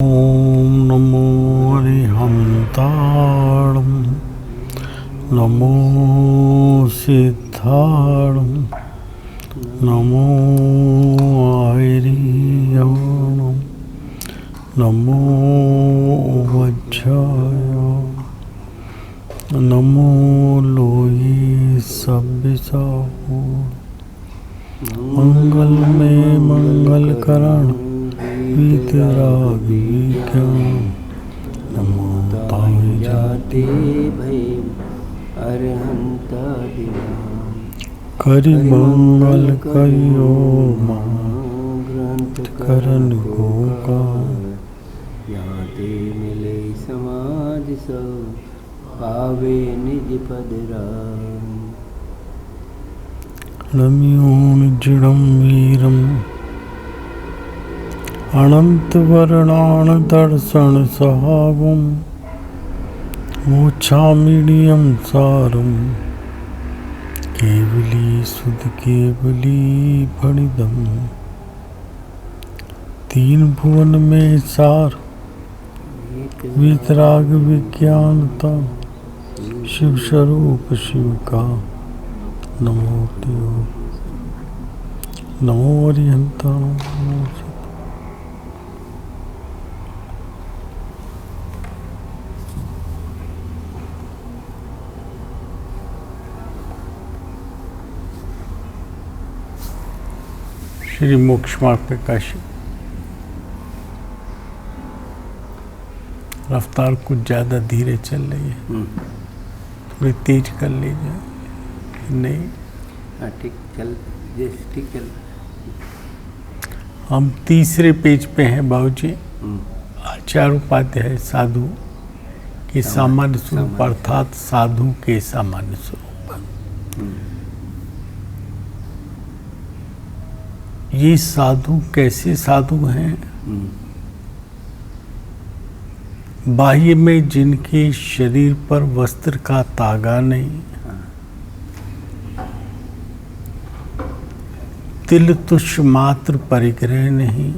ओम नमो अरिहंताणं नमो सिद्धाणं नमो आयर्याणं नमो वज्राय नमो लोये सब्बिसाहु मंगल में मंगल करण वितरागी नमो ताय जाति भय अरहंत करि मंगल कयो ग्रंथ करण गोका याते मिले समाज सो पावे निज पद राम रम्योन जिणं वीरम् अनंत वर्णान दर्शन सहावं मोक्षामीडियं सारं केवली सुध केवली फणिदम तीन भुवन में सार वितराग विज्ञानता शिव स्वरूप शिव का नमो देव नमो अरिहंता नमो श्री मोक्ष मार्ग प्रकाशित। रफ्तार कुछ ज़्यादा धीरे चल रही है, थोड़ी तेज कर लीजिए। नहीं ठीक चल ठीक चल। हम तीसरे पेज पे हैं बाबूजी। आचार्य उपाध्याय साधु के सामान्य स्वरूप अर्थात साधु के सामान्य स्वरूप। ये साधु कैसे साधु हैं? बाह्य में जिनके शरीर पर वस्त्र का तागा नहीं, तिल तुष मात्र परिग्रह नहीं,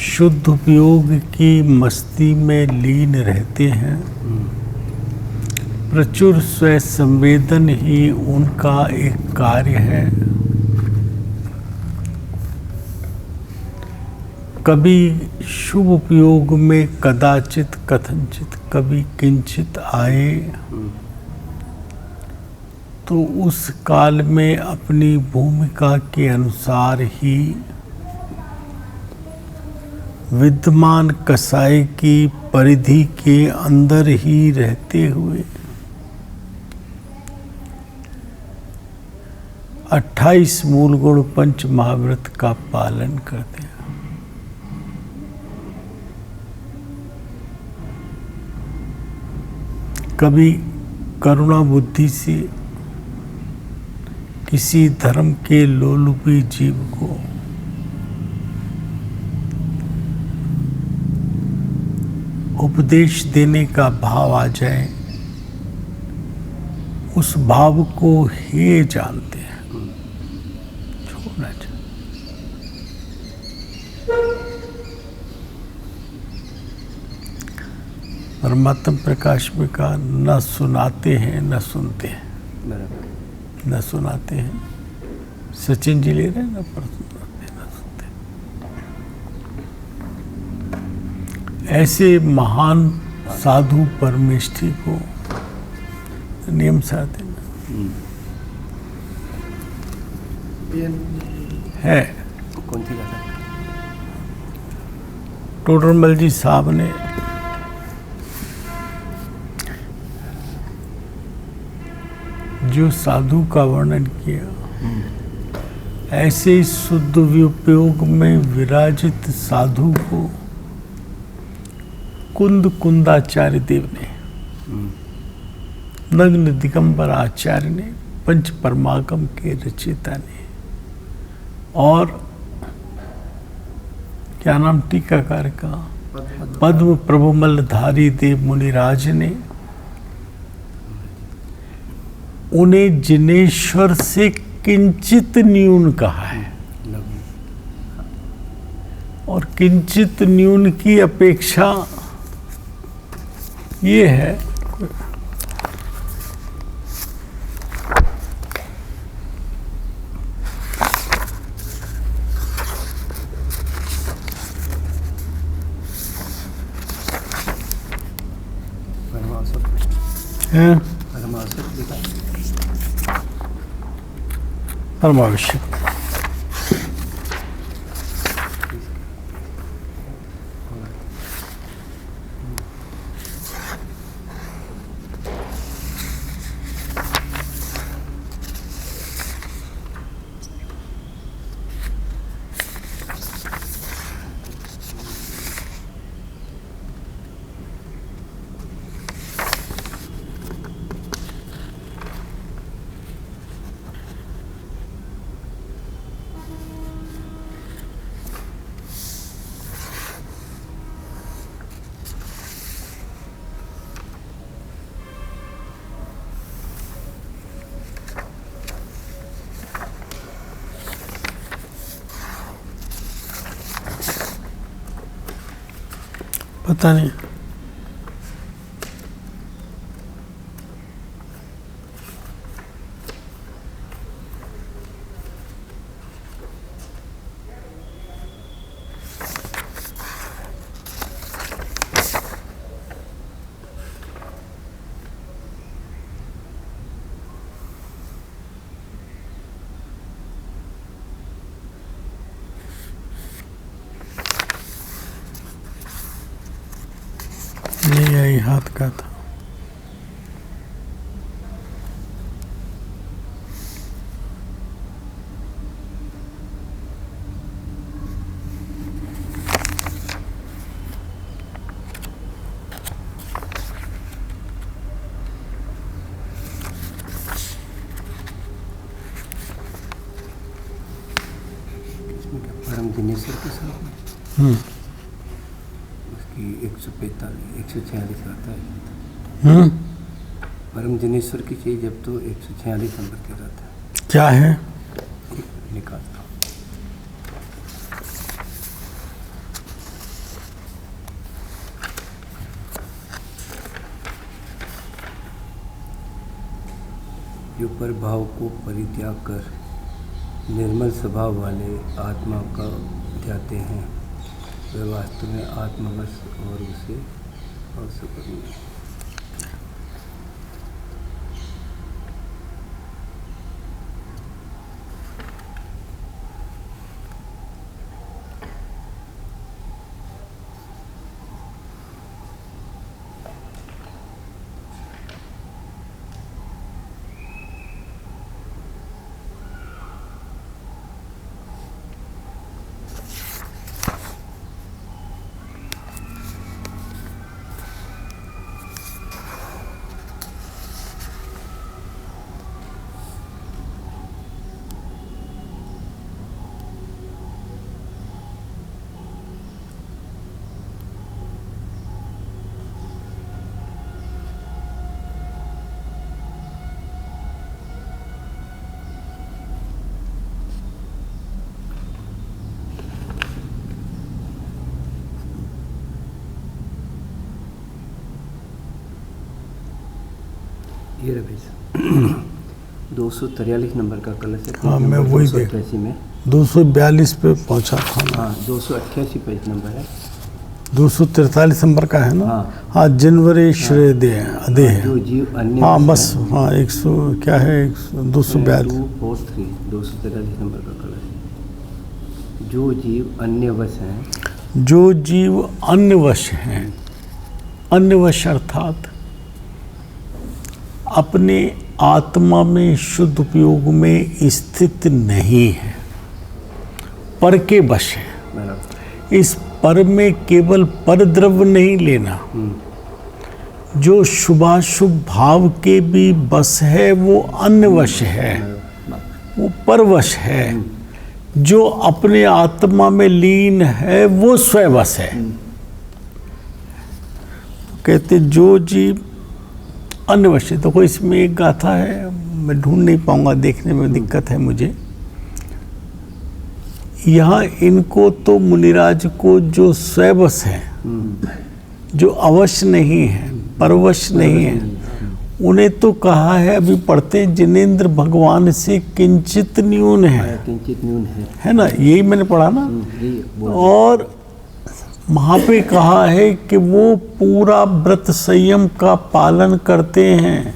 शुद्ध उपयोग की मस्ती में लीन रहते हैं, प्रचुर स्वयं संवेदन ही उनका एक कार्य है। कभी शुभ उपयोग में कदाचित कथनचित कभी किंचित आए तो उस काल में अपनी भूमिका के अनुसार ही विद्यमान कसाई की परिधि के अंदर ही रहते हुए 28 मूल गुण पंच महाव्रत का पालन करते हैं। कभी करुणा बुद्धि से किसी धर्म के लोलुपी जीव को उपदेश देने का भाव आ जाए, उस भाव को हे जानते हैं, छोड़ना चाहिए। परमात्म प्रकाश में कहा न सुनाते हैं न सुनते हैं। न सुनाते हैं, सचिन जी ले रहे हैं, न सुनाते हैं न सुनते हैं। ऐसे महान साधु परमेष्ठी को नियम साधे है। कौन सी बात है? टोडरमल जी साहब ने जो साधु का वर्णन किया, ऐसे शुद्ध उपयोग में विराजित साधु को कुंद कुंदाचार्य देव ने, नग्न दिगंबर आचार्य ने, पंच परमागम के रचयिता ने और क्या नाम टीकाकार का पद्म प्रभुमलधारी देव मुनिराज ने उन्हें जिनेश्वर से किंचित न्यून कहा है और किंचित न्यून की अपेक्षा ये है परमावश्यक। पता नहीं नहीं आई, हाथ का था। परम दिनेश्वर के साथ उसकी 146 आता है। परम दिनेश्वर की चाहिए जब तो 146 नंबर के रहता है। क्या है? निकालता हूँ। जो पर भाव को परित्याग कर निर्मल स्वभाव वाले आत्मा का ध्याते हैं, वे वास्तव में आत्मवश और उसे असुख नहीं। ये रहा 243 नंबर का कलश है। हाँ, मैं वही देख 288 में 242 पे पहुंचा था। हाँ, 288 पेज नंबर है। 243 नंबर का है ना? हाँ, हाँ, जनवरी श्रेय दे अदे है। जो जीव अन्य हाँ बस, हाँ 100 क्या है 242 243 नंबर का कलश है। जो जीव अन्य वश हैं, जो जीव अन्यवश हैं, अन्यवश अर्थात अपने आत्मा में शुद्ध उपयोग में स्थित नहीं है, पर के वश है। इस पर में केवल पर द्रव्य नहीं लेना, जो शुभाशुभ भाव के भी वश है वो अन्यवश है, वो परवश है। जो अपने आत्मा में लीन है वो स्ववश है। कहते जो जीव अन्यवश है। तो कोई इसमें एक गाथा है, मैं ढूंढ नहीं पाऊंगा, देखने में दिक्कत है मुझे। यहाँ इनको तो मुनिराज को जो स्वयवश है, जो अवश्य नहीं है, परवश नहीं है, उन्हें तो कहा है, अभी पढ़ते हैं, जिनेंद्र भगवान से किंचित न्यून है, किंचित न्यून है ना, यही मैंने पढ़ा ना। और वहाँ पे कहा है कि वो पूरा व्रत संयम का पालन करते हैं,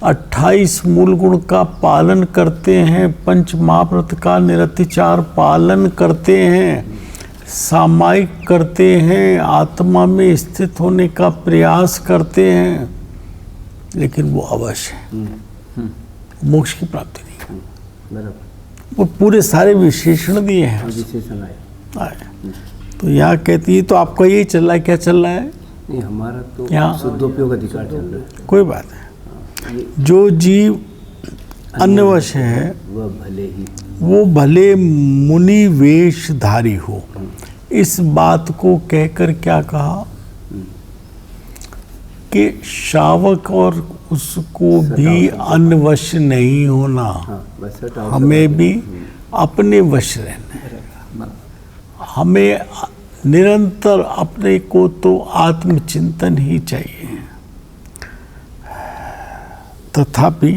28 मूल गुण का पालन करते हैं, पंच महाव्रत का निरतिचार पालन करते हैं, सामायिक करते हैं, आत्मा में स्थित होने का प्रयास करते हैं, लेकिन वो अवश्य है, मोक्ष की प्राप्ति नहीं। वो पूरे सारे विशेषण दिए हैं, विशेषण आए। तो यहाँ कहती है, तो आपका यही चल रहा है, क्या चल रहा है? नहीं, हमारा तो यहाँ शुद्धोपयोग अधिकार चल रहा है। कोई बात है। जो जीव अन्यवश है वह भले ही, वो भले मुनि वेशधारी हो। इस बात को कहकर क्या कहा कि शावक और उसको भी अन्यवश नहीं होना, हमें भी अपने वश रहना है। हमें निरंतर अपने को तो आत्मचिंतन ही चाहिए। तथापि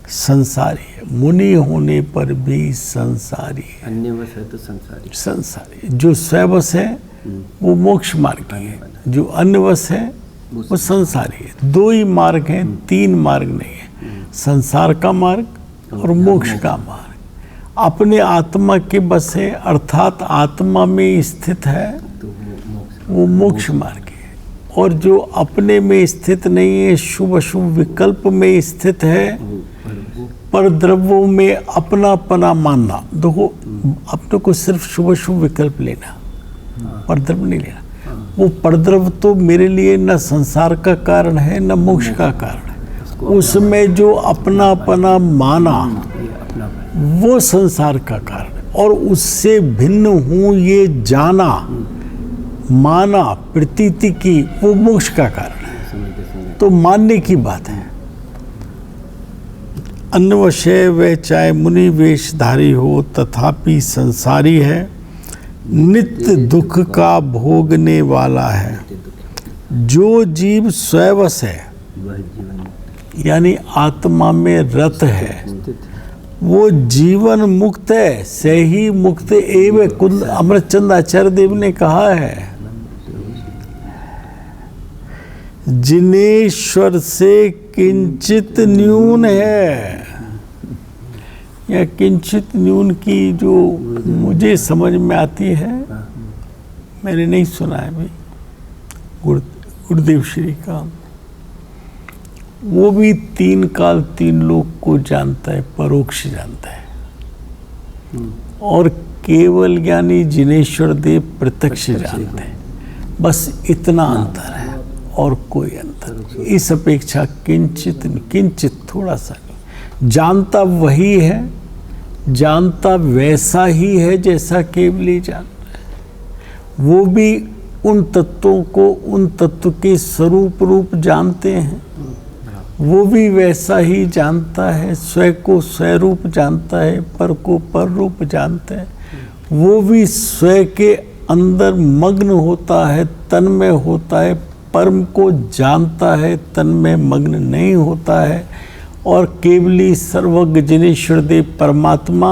संसारी है, मुनि होने पर भी संसारी है। अन्यवश है तो संसारी। संसारी जो स्वयवश है वो मोक्ष मार्ग है, जो अन्यवश है वो संसारी है। दो ही मार्ग हैं, तीन मार्ग नहीं है, संसार का मार्ग और मोक्ष का मार्ग। अपने आत्मा के बस है, अर्थात आत्मा में स्थित है, वो मोक्ष मार्ग है। और जो अपने में स्थित नहीं है, शुभ अशुभ विकल्प में स्थित है, पर द्रव्यों में अपनापना मानना। देखो, अपने को सिर्फ शुभ अशुभ विकल्प लेना, पर द्रव्य नहीं लेना। वो परद्रव्य तो मेरे लिए न संसार का कारण है न मोक्ष का कारण है। उसमें जो अपनापना माना वो संसार का कारण है, और उससे भिन्न हूँ ये जाना, माना, प्रतीति की, वो मोक्ष का कारण है। तो मानने की बात है। अन्यवश है वह चाहे मुनि वेशधारी हो, तथापि संसारी है, नित्य दुख का भोगने वाला है। जो जीव स्वयवश है, यानी आत्मा में रत है, वो जीवन मुक्त है, से ही मुक्त एवं। कुंद अमृतचंद आचार्य देव ने कहा है, जिनेश्वर से किंचित न्यून है। या किंचित न्यून की जो मुझे समझ में आती है, मैंने नहीं सुना है भाई, गुरुदेव श्री का, वो भी तीन काल तीन लोक को जानता है, परोक्ष जानता है। और केवल ज्ञानी जिनेश्वर देव प्रत्यक्ष जानते हैं। बस इतना अंतर है और कोई अंतर नहीं। इस अपेक्षा किंचित थोड़ा सा नहीं। जानता वही है, जानता वैसा ही है जैसा केवली जानता है। वो भी उन तत्वों को उन तत्व के स्वरूप रूप जानते हैं, वो भी वैसा ही जानता है। स्वयं को स्वरूप जानता है, पर को पर रूप जानता है। वो भी स्वयं के अंदर मग्न होता है, तन्मय होता है, परम को जानता है, तन्मय मग्न नहीं होता है। और केवली सर्वज्ञ जिनेश्वर देव परमात्मा,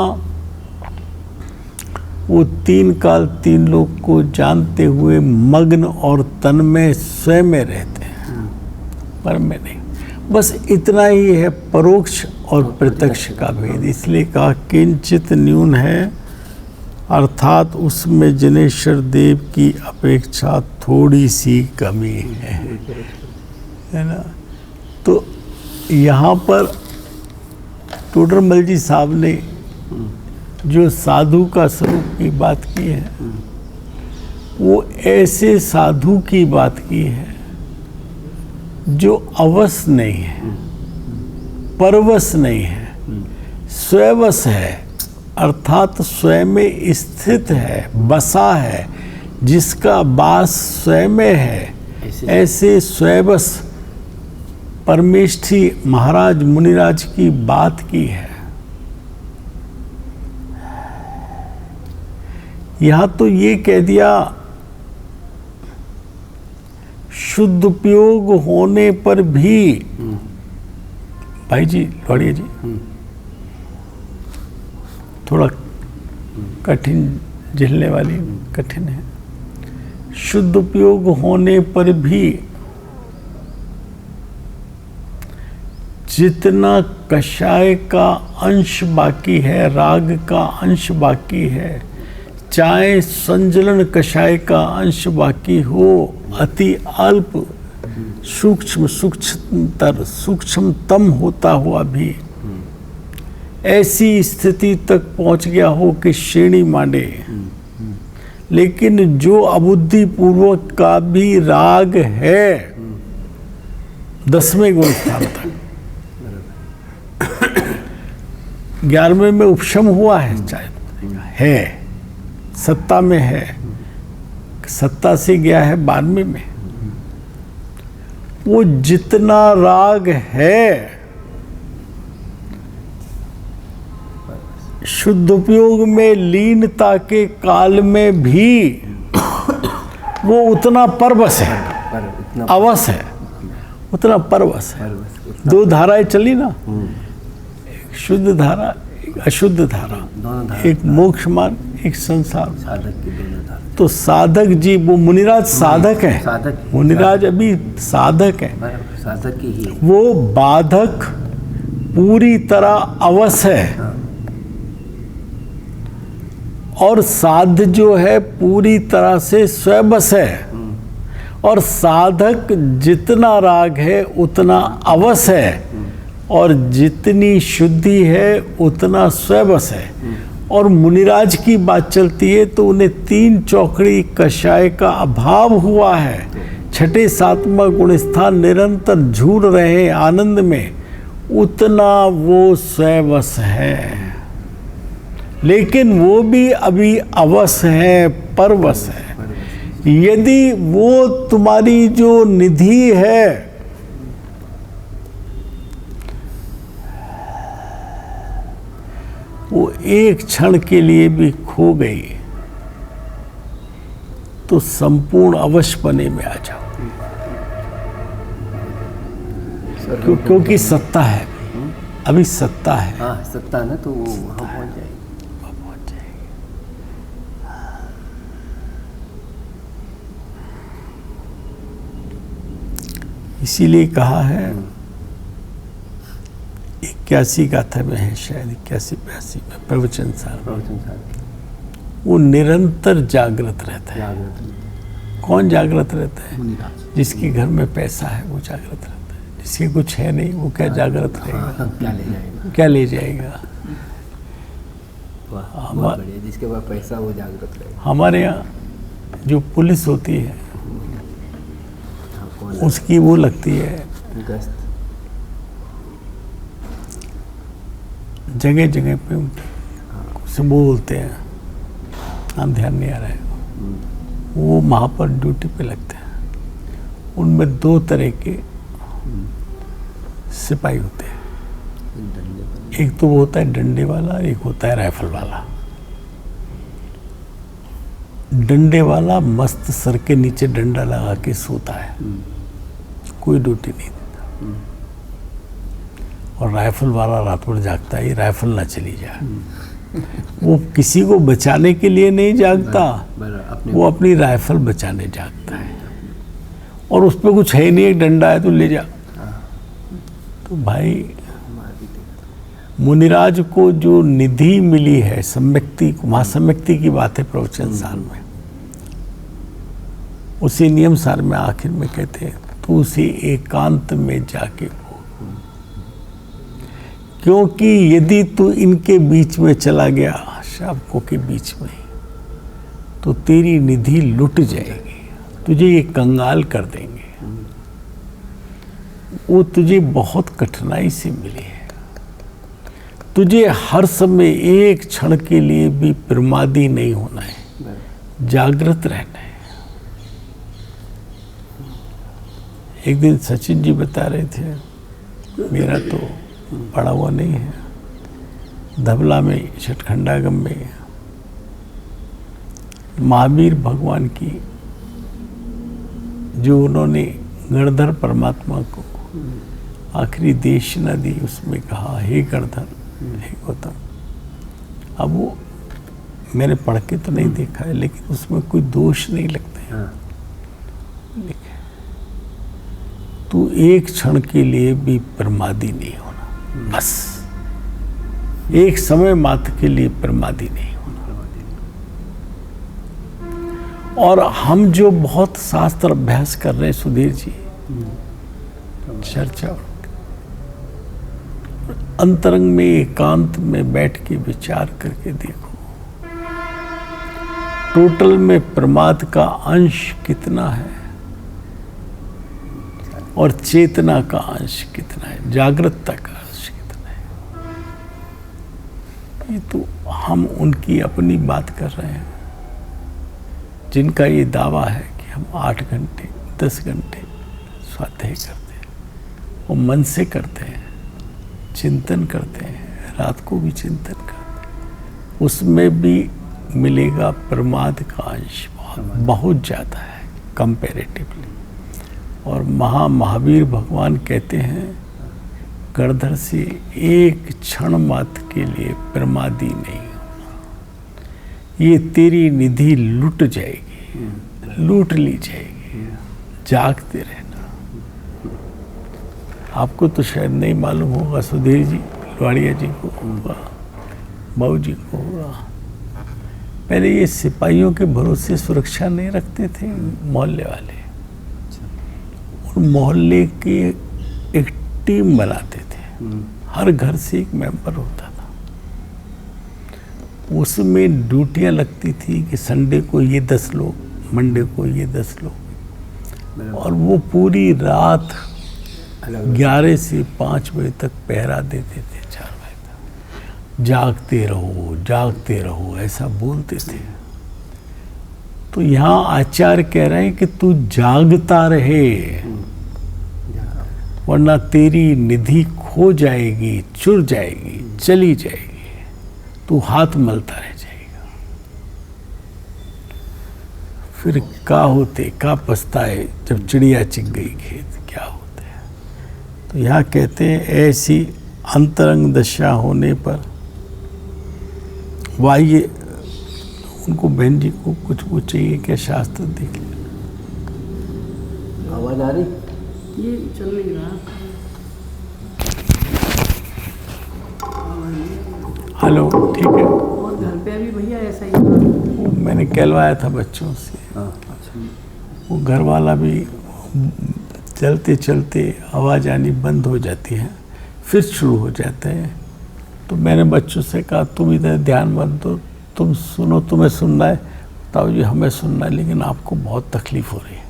वो तीन काल तीन लोक को जानते हुए मग्न और तन्मय स्वयं में रहते हैं, परम में नहीं। बस इतना ही है परोक्ष और प्रत्यक्ष का भेद। इसलिए कहा किंचित न्यून है, अर्थात उसमें जिनेश्वर देव की अपेक्षा थोड़ी सी कमी है ना। तो यहाँ पर टोडरमल जी साहब ने जो साधु का स्वरूप की बात की है, वो ऐसे साधु की बात की है जो अवश नहीं है, परवश नहीं है, स्वयवश है, अर्थात स्वयं में स्थित है, बसा है, जिसका वास स्वयं में है। ऐसे स्वयवश परमेष्ठी महाराज मुनिराज की बात की है। यहां तो ये कह दिया शुद्ध उपयोग होने पर भी, भाई जी लौड़िया जी थोड़ा कठिन, झेलने वाली कठिन है। शुद्ध उपयोग होने पर भी जितना कषाय का अंश बाकी है, राग का अंश बाकी है, चाहे संजलन कषाय का अंश बाकी हो, अति अल्प सूक्ष्मतम होता हुआ भी ऐसी स्थिति तक पहुंच गया हो कि श्रेणी मांडे, लेकिन जो अबुद्धि पूर्वक का भी राग है 10वें गुण स्थान तक, 11वें में उपशम हुआ है, चाहे है सत्ता में है, सत्ता से गया है 12वें में। वो जितना राग है शुद्ध उपयोग में लीनता के काल में भी वो उतना परवश है, अवश है, उतना परवश है। दो धाराएं चली ना, एक शुद्ध धारा एक अशुद्ध धारा, एक मोक्ष मार्ग एक संसार। साधक की दोनों धारा। तो साधक जी, वो मुनिराज साधक है, मुनिराज अभी साधक है, साधक ही है। वो बाधक पूरी तरह अवश है और साध जो है पूरी तरह से स्वबस है। और साधक जितना राग है उतना अवश है और जितनी शुद्धि है उतना स्वबस है। और मुनिराज की बात चलती है तो उन्हें 3 चौकड़ी कषाय का अभाव हुआ है, 6ठे 7वां गुण स्थान निरंतर झूल रहे हैं आनंद में, उतना वो स्वबस है, लेकिन वो भी अभी अवश है, परवश है। यदि वो तुम्हारी जो निधि है वो एक क्षण के लिए भी खो गई तो संपूर्ण अवश्यपने में आ जाओ, क्योंकि सत्ता है, अभी सत्ता है। हाँ सत्ता ना, तो वो वहाँ पहुँच जाएगी। इसीलिए कहा है 81 गाथा में है, शायद 81-82 में प्रवचन सार, वो निरंतर जागृत रहता है। कौन जागृत रहता है? जिसके घर में पैसा है वो जागृत रहता है, जिसके कुछ है नहीं वो क्या जागृत रहेगा, क्या ले जाएगा। जिसके पास पैसा वो जागृत रहेगा। हमारे यहाँ जो पुलिस होती है उसकी वो लगती है गश्त, जगह जगह पे उसे बोलते हैं, हम ध्यान नहीं आ रहा है, वो वहाँ पर ड्यूटी पे लगते हैं। उनमें 2 तरह के सिपाही होते हैं, एक तो वो होता है डंडे वाला, एक होता है राइफल वाला। डंडे वाला मस्त सर के नीचे डंडा लगा के सोता है, कोई ड्यूटी नहीं देता। और राइफल वाला रात भर जागता है, राइफल ना चली जाए। वो किसी को बचाने के लिए नहीं जागता, वो अपनी राइफल बचाने जागता है। और उस पर कुछ है नहीं, एक डंडा है तो ले जा। तो भाई मुनिराज को जो निधि मिली है सम्यक्ति, महासम्यक्ति की बात है प्रवचन सार में, उसी नियम सार में आखिर में कहते हैं तो उसी एकांत में जाके हो, क्योंकि यदि तू इनके बीच में चला गया, शावकों के बीच में, तो तेरी निधि लुट जाएगी, तुझे ये कंगाल कर देंगे। वो तुझे बहुत कठिनाई से मिली है, तुझे हर समय एक क्षण के लिए भी प्रमादी नहीं होना है, जागृत रहना है। एक दिन सचिन जी बता रहे थे, मेरा तो पड़ा हुआ नहीं है, धबला में छठखंडागम में महावीर भगवान की जो उन्होंने गणधर परमात्मा को आखिरी देशना दी, उसमें कहा हे गणधर, हे गौतम। अब वो मैंने पढ़ के तो नहीं देखा है, लेकिन उसमें कोई दोष नहीं लगते हैं। तू एक क्षण के लिए भी प्रमादी नहीं होना, बस एक समय मात्र के लिए प्रमादी नहीं होना। और हम जो बहुत शास्त्र अभ्यास कर रहे हैं सुधीर जी, चर्चा अंतरंग में एकांत में बैठ के विचार करके देखो, टोटल में प्रमाद का अंश कितना है और चेतना का अंश कितना है, जागृतता का अंश कितना है। ये तो हम उनकी अपनी बात कर रहे हैं, जिनका ये दावा है कि हम 8 घंटे 10 घंटे स्वाध्याय करते हैं, वो मन से करते हैं, चिंतन करते हैं, रात को भी चिंतन करते हैं, उसमें भी मिलेगा प्रमाद का अंश बहुत ज़्यादा है कंपैरेटिवली। और महावीर भगवान कहते हैं गणधर से एक क्षण मात्र के लिए प्रमादी नहीं होना, ये तेरी निधि लूट जाएगी, लूट ली जाएगी, जागते रहना। आपको तो शायद नहीं मालूम होगा सुधीर जी, लवाड़िया जी को होगा, बाबू जी को होगा, पहले ये सिपाहियों के भरोसे सुरक्षा नहीं रखते थे मोहल्ले वाले, और मोहल्ले की एक टीम बनाते थे, हर घर से एक मेंबर होता था, उसमें ड्यूटियां लगती थी कि संडे को ये 10 लोग, मंडे को ये 10 लोग, और वो पूरी रात 11 से 5 बजे तक पहरा देते थे, 4 बजे तक जागते रहो ऐसा बोलते थे। तो यहाँ आचार्य कह रहे हैं कि तू जागता रहे, वरना तेरी निधि खो जाएगी, चुर जाएगी, चली जाएगी, तू हाथ मलता रह जाएगा। फिर का पछताए जब चिड़िया चिग गई खेत, क्या होता है। तो यहाँ कहते हैं ऐसी अंतरंग दशा होने पर वाह्य, उनको बहन जी को कुछ वो चाहिए क्या, शास्त्र देख ले। आवाज आ रही, ये चल नहीं रहा। हेलो, ठीक है। और घर पे अभी भैया ऐसा ही था। वो मैंने कहलवाया था बच्चों से, अच्छा, वो घर वाला भी चलते चलते आवाज़ आनी बंद हो जाती है, फिर शुरू हो जाते हैं। तो मैंने बच्चों से कहा तुम इधर ध्यान मत दो, तुम सुनो, तुम्हें सुनना है ताऊ जी, हमें सुनना है, लेकिन आपको बहुत तकलीफ हो रही है,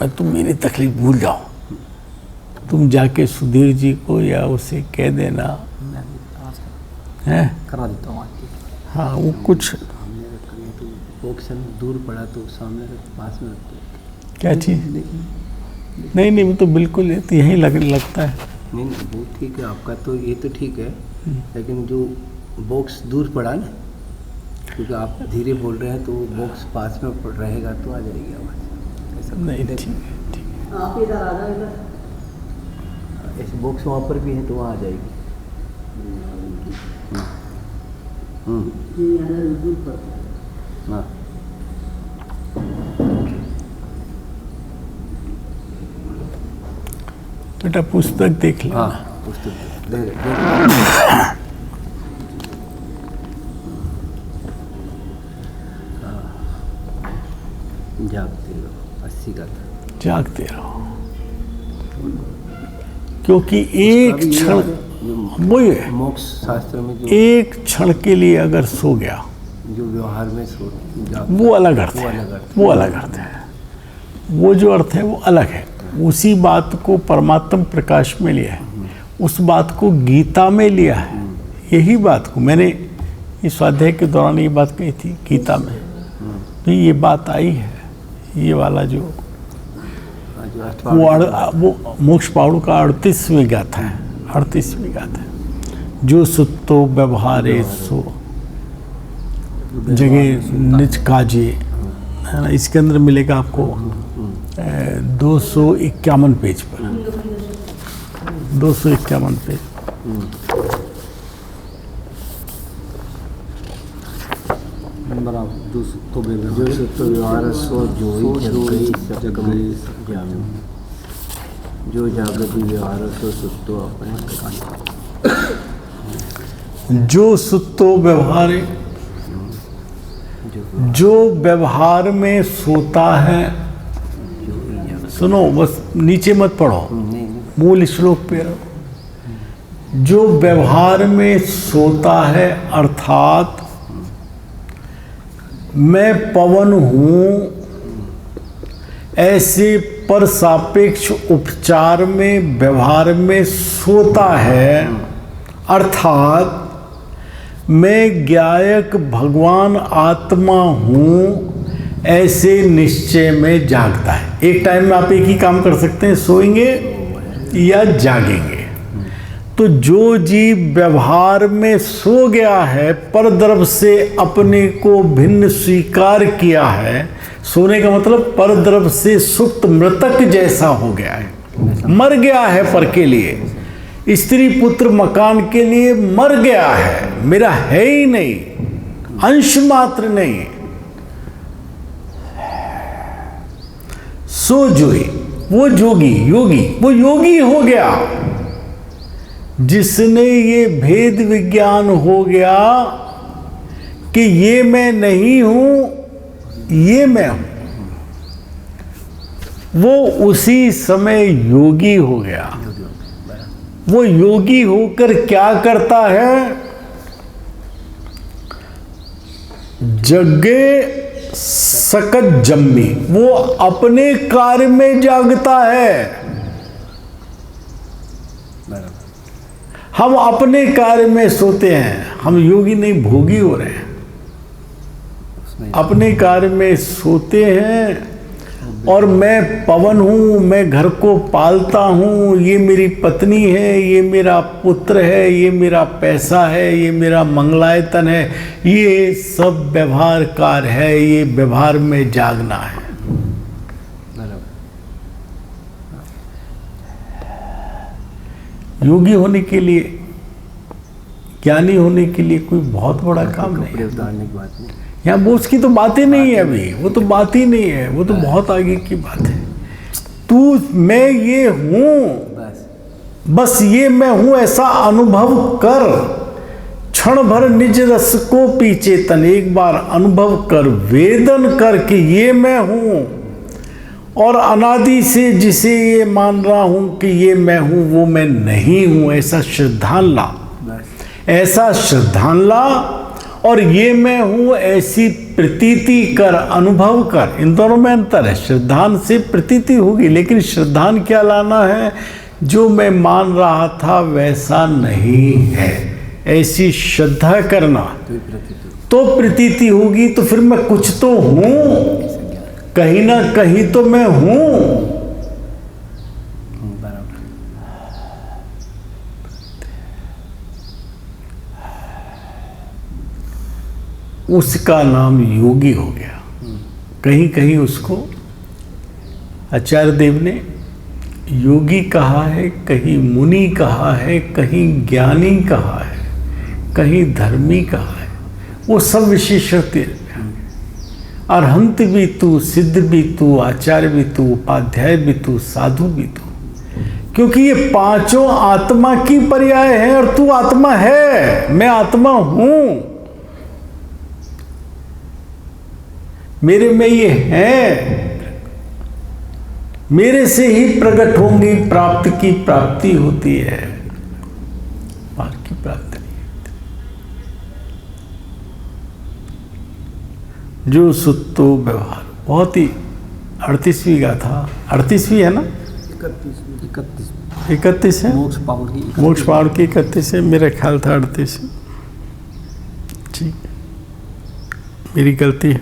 मैं तुम मेरी तकलीफ भूल जाओ, तुम जाके सुधीर जी को या उसे कह देना है, करा देता हूँ। हाँ वो कुछ हमने रखा तो ऑप्शन दूर पड़ा तो सामने पास में रखते। क्या चीज़, नहीं नहीं वो तो बिल्कुल तो यहीं लगता है। नहीं वो ठीक है आपका, तो ये तो ठीक है, लेकिन जो बॉक्स दूर पड़ा ना, क्योंकि आप धीरे बोल रहे हैं तो बॉक्स पास में रहेगा तो आ जाएगी आवाज़, ऐसा नहीं ठीक है, ठीक है। आप इधर आ जाओ, इधर ऐसे बॉक्स वहाँ पर भी है तो वहाँ आ जाएगी। ये यहाँ दूर पर। हाँ बेटा पुस्तक देख लेना। हाँ पुस्तक दे जागते रहो, 80 का था, जागते रहो, क्योंकि एक क्षण वही है, मोक्ष शास्त्र में जो एक क्षण के लिए अगर सो गया, जो व्यवहार में सो वो अलग अर्थ है, वो अलग अर्थ है, वो जो अर्थ है वो अलग है। उसी बात को परमात्म प्रकाश में लिया है, उस बात को गीता में लिया है, यही बात को मैंने इस स्वाध्याय के दौरान ये बात कही थी, गीता में भी ये बात आई है, ये वाला जो वो मोक्ष पहाड़ों का 38वें गाथा है, 38वीं गाथा है, जो सुत्तो व्यवहारे सो जगह निज काजिए, है ना, इसके अंदर मिलेगा आपको 251 पेज पर, 251 पेज। जो सुतो व्यवहार सो जोई जग गई जानो, जो जागत व्यवहार सो सुतो अपने जो सुतो व्यवहार, जो व्यवहार में सोता है, सुनो बस नीचे मत पढ़ो, मूल श्लोक पे रहो। जो व्यवहार में सोता है अर्थात मैं पवन हूँ ऐसे पर सापेक्ष उपचार में व्यवहार में सोता है, अर्थात मैं ज्ञायक भगवान आत्मा हूँ ऐसे निश्चय में जागता है। एक टाइम में आप एक ही काम कर सकते हैं, सोएंगे या जागेंगे। तो जो जीव व्यवहार में सो गया है, परद्रव्य से अपने को भिन्न स्वीकार किया है, सोने का मतलब परद्रव्य से सुप्त मृतक जैसा हो गया है, मर गया है पर के लिए, स्त्री पुत्र मकान के लिए मर गया है, मेरा है ही नहीं, अंश मात्र नहीं। सो जोई, वो जोगी, योगी, वो योगी हो गया जिसने ये भेद विज्ञान हो गया कि ये मैं नहीं हूं, ये मैं हूं, वो उसी समय योगी हो गया। वो योगी होकर क्या करता है? जगे सकत जम्मी, वो अपने कार्य में जागता है। हम अपने कार्य में सोते हैं, हम योगी नहीं भोगी हो रहे हैं। अपने कार्य में सोते हैं और मैं पवन हूँ, मैं घर को पालता हूँ, ये मेरी पत्नी है, ये मेरा पुत्र है, ये मेरा पैसा है, ये मेरा मंगलायतन है, ये सब व्यवहार कार्य है, ये व्यवहार में जागना है। योगी होने के लिए, ज्ञानी होने के लिए कोई बहुत बड़ा काम नहीं। यहाँ वो उसकी तो बात ही नहीं है अभी, वो तो बात ही नहीं है, वो तो बहुत आगे की बात है। तू मैं ये हूँ, बस ये मैं हूँ ऐसा अनुभव कर। क्षण भर निज रस को पी चेतन, एक बार अनुभव कर, वेदन कर कि ये मैं हूँ, और अनादि से जिसे ये मान रहा हूं कि ये मैं हूं वो मैं नहीं हूं, ऐसा श्रद्धान ला, ऐसा श्रद्धान ला, और ये मैं हूं ऐसी प्रतीति कर, अनुभव कर। इन दोनों में अंतर है। श्रद्धान से प्रतीति होगी, लेकिन श्रद्धान क्या लाना है? जो मैं मान रहा था वैसा नहीं है, ऐसी श्रद्धा करना, तो प्रतीति होगी। तो फिर मैं कुछ तो हूं, कहीं ना कहीं तो मैं हूं। उसका नाम योगी हो गया। कहीं कहीं उसको आचार्य देव ने योगी कहा है, कहीं मुनि कहा है, कहीं ज्ञानी कहा है, कहीं धर्मी कहा है। वो सब विशेषण, अरहंत भी तू, सिद्ध भी तू, आचार्य भी तू, उपाध्याय भी तू, साधु भी तू, क्योंकि ये पांचों आत्मा की पर्याय है और तू आत्मा है। मैं आत्मा हूं, मेरे में ये है, मेरे से ही प्रकट होंगी, प्राप्त की प्राप्ति होती है, बाकी प्राप्ति नहीं। जो सुतो व्यवहार, बहुत ही 38वीं गाथा, 38वीं है ना, 31 है, मोक्ष पावर की 31 है, मेरा ख्याल था 38 है। ठीक, मेरी गलती है।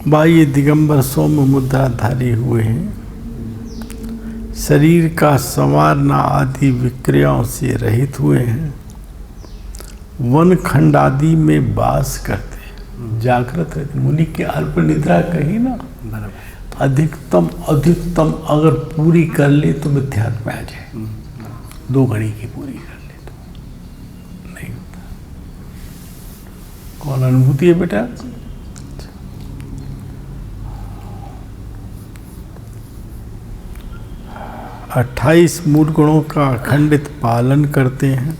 बाह्य दिगंबर सौम्य मुद्राधारी हुए हैं, शरीर का संवारना आदि विक्रियाओं से रहित हुए हैं, वन खंड आदि में वास करते हैं, जागृत रहते। मुनि की अल्प निद्रा कही ना, अधिकतम अगर पूरी कर ले तो मिथ्यात्व में आ जाए। 2 घड़ी की पूरी कर ले तो नहीं होता। कौन अनुभूति है बेटा? 28 मूल गुणों का अखंडित पालन करते हैं,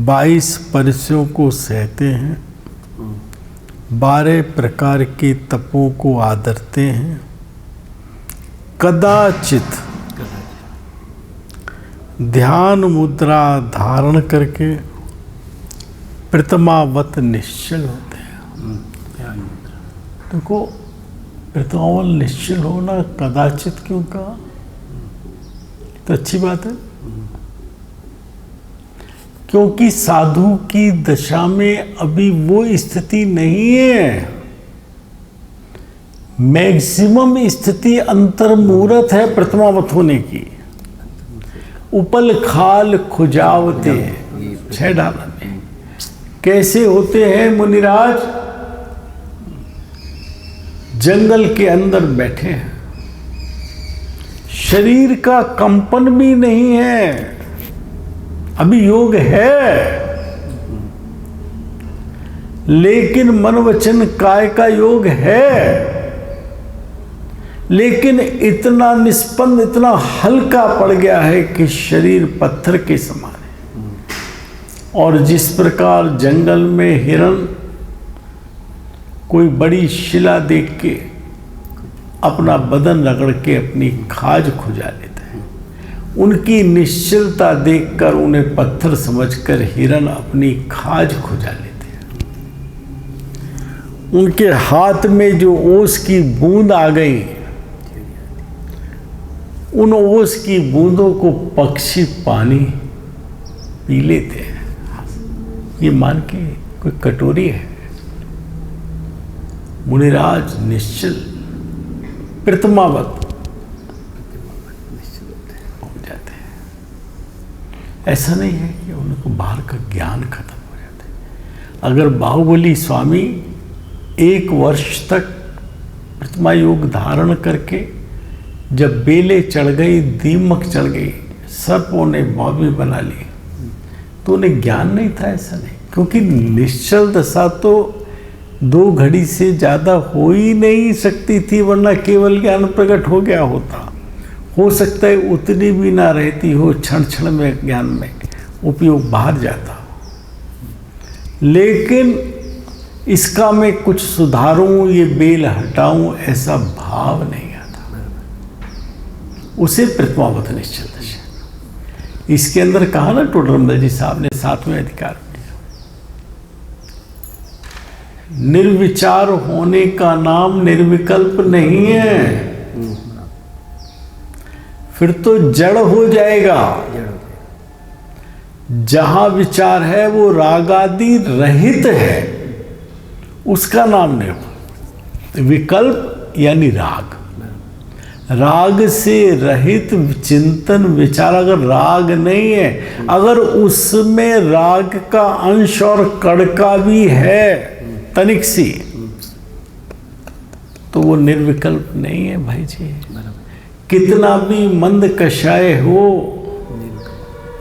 22 परिसयों को सहते हैं, 12 प्रकार के तपों को आदरते हैं, कदाचित ध्यान मुद्रा धारण करके प्रतिमावत निश्चल होते हैं। देखो, प्रतिमावत निश्चल होना कदाचित क्यों कहा? तो अच्छी बात है, क्योंकि साधु की दशा में अभी वो स्थिति नहीं है। मैक्सिमम स्थिति अंतर्मुहूर्त है प्रतिमावत होने की। उपल खाल खुजावते 6 डाला में कैसे होते हैं मुनिराज? जंगल के अंदर बैठे हैं, शरीर का कंपन भी नहीं है, अभी योग है, लेकिन मन वचन काय का योग है, लेकिन इतना निष्पन्द, इतना हल्का पड़ गया है कि शरीर पत्थर के समान है। और जिस प्रकार जंगल में हिरण कोई बड़ी शिला देख के अपना बदन रगड़ के अपनी खाज खुजा लेता है, उनकी निश्चलता देखकर उन्हें पत्थर समझकर हिरण अपनी खाज खुजा लेते हैं। उनके हाथ में जो ओस की बूंद आ गई, उन ओस की बूंदों को पक्षी पानी पी लेते हैं, ये मान के कोई कटोरी है। मुनिराज निश्चल प्रतिमावत हो जाते हैं। ऐसा नहीं है कि उनको बाहर का ज्ञान खत्म हो जाता है। अगर बाहुबली स्वामी 1 वर्ष तक प्रतिमा योग धारण करके जब बेले चढ़ गई, दीमक चढ़ गई, सर्पों ने बॉबी बना ली, तो उन्हें ज्ञान नहीं था। ऐसा नहीं, क्योंकि निश्चल दशा तो 2 घड़ी से ज़्यादा हो ही नहीं सकती थी, वरना केवल ज्ञान प्रकट हो गया होता। हो सकता है उतनी भी ना रहती हो, क्षण क्षण में ज्ञान में उपयोग बाहर जाता हो। लेकिन इसका मैं कुछ सुधारूं, ये बेल हटाऊं, ऐसा भाव नहीं आता। उसे प्रतिमावत निश्चल दशा। इसके अंदर कहा ना टोडरमल जी साहब ने 7वें अधिकार में, निर्विचार होने का नाम निर्विकल्प नहीं है, फिर तो जड़ हो जाएगा। जहां विचार है वो रागादि रहित है, उसका नाम नहीं। विकल्प यानी राग, राग से रहित चिंतन विचार। अगर राग नहीं है, अगर उसमें राग का अंश और कड़का भी है तनिक सी, तो वो निर्विकल्प नहीं है भाई जी। कितना भी मंद कषाय हो,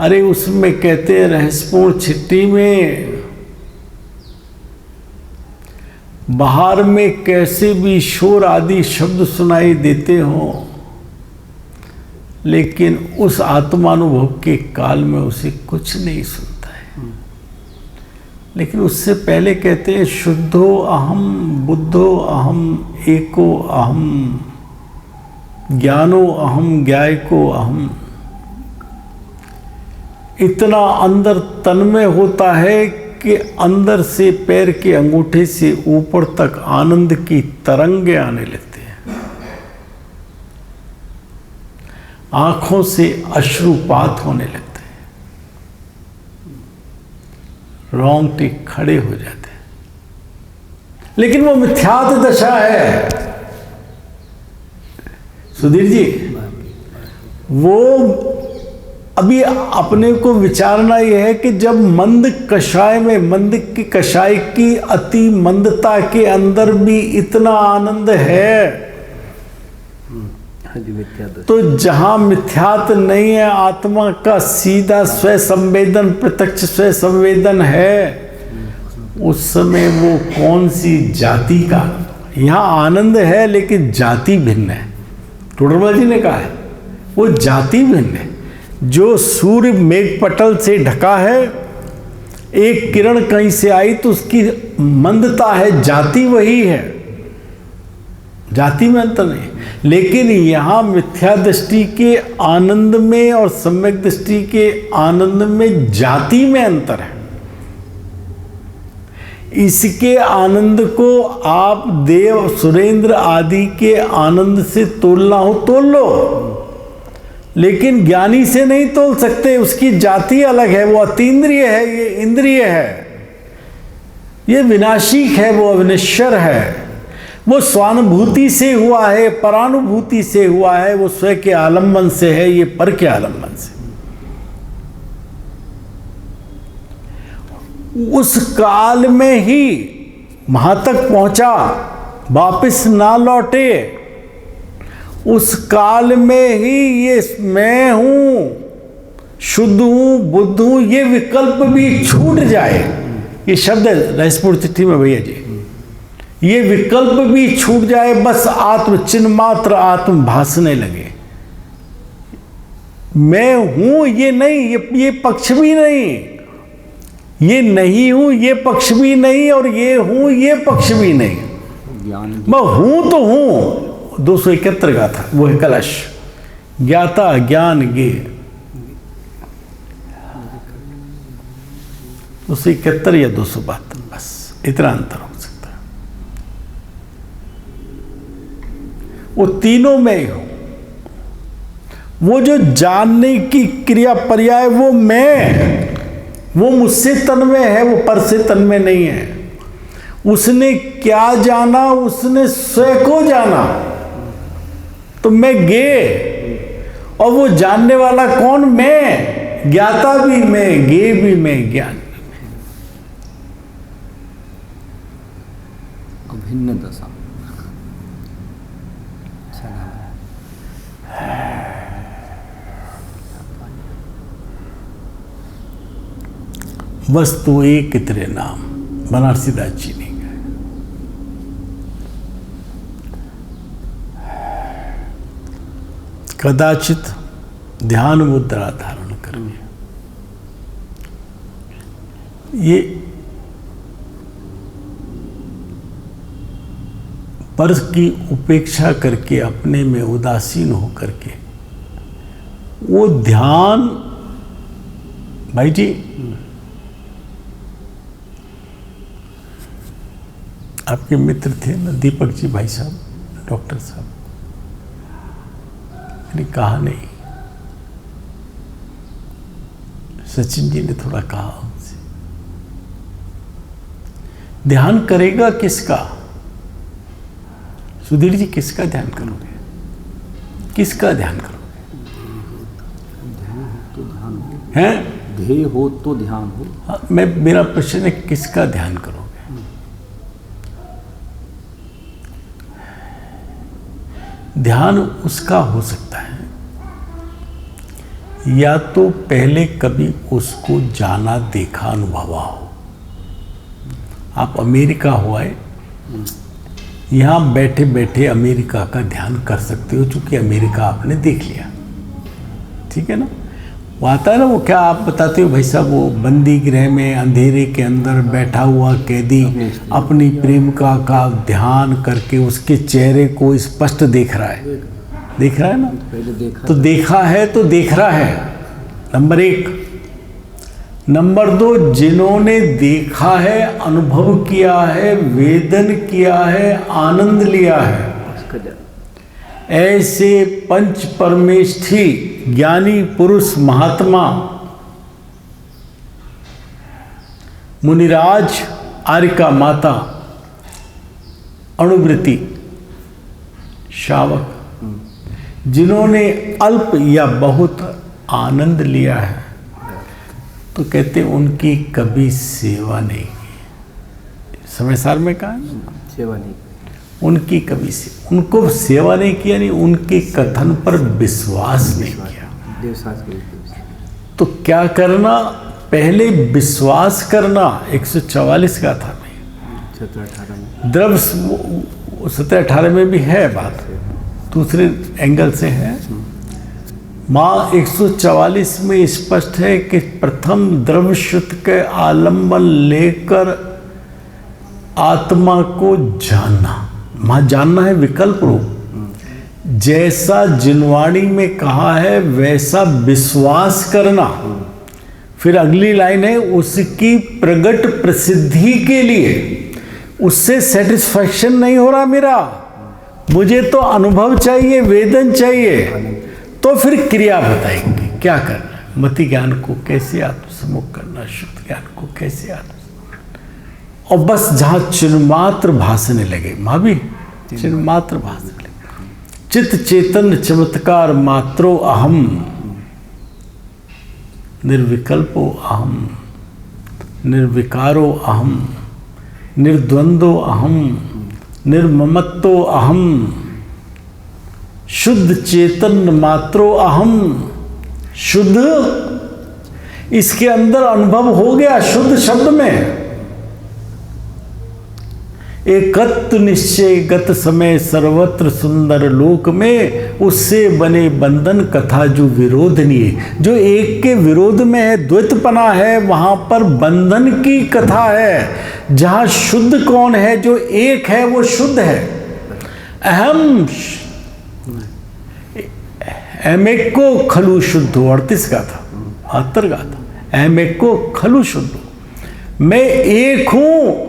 अरे उसमें कहते हैं रहस्यपूर्ण चिट्ठी में, बाहर में कैसे भी शोर आदि शब्द सुनाई देते हो, लेकिन उस आत्मानुभव के काल में उसे कुछ नहीं सुनता है। लेकिन उससे पहले कहते हैं शुद्धो अहम बुद्धो अहम एको अहम ज्ञानो अहम ज्ञायको अहम। इतना अंदर तन्मय होता है कि अंदर से पैर के अंगूठे से ऊपर तक आनंद की तरंगे आने लगते हैं, आंखों से अश्रुपात होने लगते हैं, रोंगटे खड़े हो जाते हैं। लेकिन वो मिथ्यात्व दशा है सुधीर जी। वो अभी अपने को विचारना यह है कि जब मंद कषाय में, मंद की कषाय की अति मंदता के अंदर भी इतना आनंद है, तो जहां मिथ्यात्व नहीं है, आत्मा का सीधा स्व संवेदन, प्रत्यक्ष स्व संवेदन है, उस समय वो कौन सी जाति का, यहां आनंद है लेकिन जाति भिन्न है। टोडरमल जी ने कहा है वो जाति भिन्न है। जो सूर्य मेघ पटल से ढका है, एक किरण कहीं से आई तो उसकी मंदता है, जाति वही है, जाति में अंतर नहीं। लेकिन यहां मिथ्या दृष्टि के आनंद में और सम्यक दृष्टि के आनंद में जाति में अंतर है। इसके आनंद को आप देव सुरेंद्र आदि के आनंद से तोलना हो तोल लो, लेकिन ज्ञानी से नहीं तोल सकते। उसकी जाति अलग है, वो अतीन्द्रिय है, ये इंद्रिय है, ये विनाशिक है, वो अविनश्वर है। वो स्वानुभूति से हुआ है, परानुभूति से हुआ है, वो स्व के आलम्बन से है, ये पर के आलम्बन से। उस काल में ही वहां तक पहुंचा, वापस ना लौटे। उस काल में ही ये मैं हूं, शुद्ध हूं, बुद्ध हूं, ये विकल्प भी छूट जाए। ये शब्द है रहस्यपूर्ण चिट्ठी में भैया जी, ये विकल्प भी छूट जाए, बस आत्म चिन्ह मात्र आत्म भासने लगे। मैं हूं ये नहीं, ये पक्ष भी नहीं, ये नहीं हूं ये पक्ष भी नहीं, और ये हूं ये पक्ष भी नहीं। मैं हूं तो हूं। 271 का था वो है कलश, ज्ञाता ज्ञान गे। 271 या 272, बस इतना अंतर हो सकता है। वो तीनों में ही हूं। वो जो जानने की क्रिया पर्याय वो मैं, वो मुझसे तन्मय है, वो पर से तन्मय नहीं है। उसने क्या जाना, उसने स्वयं को जाना, तो मैं गे। और वो जानने वाला कौन? मैं, ज्ञाता भी मैं, गे भी मैं, ज्ञान अभिन्न दशा। वस्तु एक तेरे नाम, बनारसी दास जी ने कहा। कदाचित ध्यान मुद्रा धारण करके ये पर की उपेक्षा करके, अपने में उदासीन होकर के वो ध्यान, भाई जी आपके मित्र थे ना दीपक जी भाई साहब, डॉक्टर साहब, मैंने कहा नहीं, सचिन जी ने थोड़ा कहा उनसे, ध्यान करेगा किसका? सुधीर जी किसका ध्यान करोगे? किसका ध्यान करोगे? हैं? ध्येय हो तो ध्यान हो। हाँ, मेरा प्रश्न है किसका ध्यान करोगे? ध्यान उसका हो सकता है या तो पहले कभी उसको जाना, देखा, अनुभवा हो। आप अमेरिका हुए, यहाँ बैठे बैठे अमेरिका का ध्यान कर सकते हो, चूंकि अमेरिका आपने देख लिया, ठीक है ना। वो आता है ना, वो क्या आप बताते हो भाई साहब, वो बंदी गृह में अंधेरे के अंदर बैठा हुआ कैदी अपनी प्रेमिका का ध्यान करके उसके चेहरे को स्पष्ट देख रहा है, देख रहा है ना। तो देखा है तो देख रहा है, नंबर 1। नंबर 2, जिन्होंने देखा है, अनुभव किया है, वेदन किया है, आनंद लिया है, ऐसे पंच परमेष्ठी ज्ञानी पुरुष, महात्मा, मुनिराज, आर्यका माता, अणुवृत्ति शावक, जिन्होंने अल्प या बहुत आनंद लिया है, तो कहते उनकी कभी सेवा नहीं की। समय सार में कहा सेवा नहीं, उनकी कभी उनको सेवा नहीं किया, नहीं उनके कथन पर विश्वास नहीं किया। देवसास के तो क्या करना, पहले विश्वास करना। 144 का था 17-18 में, द्रव 17-18 में भी है बात, दूसरे एंगल से है। माँ 144 में स्पष्ट है कि प्रथम द्रवश्रुत के आलंबन लेकर आत्मा को जानना। माँ जानना है विकल्प रूप, जैसा जिनवाणी में कहा है वैसा विश्वास करना। फिर अगली लाइन है, उसकी प्रगट प्रसिद्धि के लिए। उससे सेटिस्फैक्शन नहीं हो रहा मेरा, मुझे तो अनुभव चाहिए, वेदन चाहिए। तो फिर क्रिया बताएंगे क्या करना है। मति ज्ञान को कैसे आत्मसम्मुख करना, शुद्ध ज्ञान को कैसे आत्मसम्मुख, और बस जहां चिन्मात्र भासने लगे, माँ भी चिन्मात्र भासने लगे। चित्त चेतन चमत्कार मात्रो अहम, निर्विकल्पो अहम, निर्विकारो अहम, निर्द्वंदो अहम, निर्ममत्तो अहम, शुद्ध चेतन मात्रो अहम। शुद्ध, इसके अंदर अनुभव हो गया शुद्ध शब्द में। एकत्व निश्चय गत समय सर्वत्र सुंदर लोक में, उससे बने बंधन कथा जो विरोधनीय। जो एक के विरोध में है, द्वैतपना है, वहां पर बंधन की कथा है। जहां शुद्ध कौन है, जो एक है वो शुद्ध है। अहम एमेको खलु शुद्ध, 38 का था, 72 का था। एमेको खलु शुद्ध, मैं एक हूं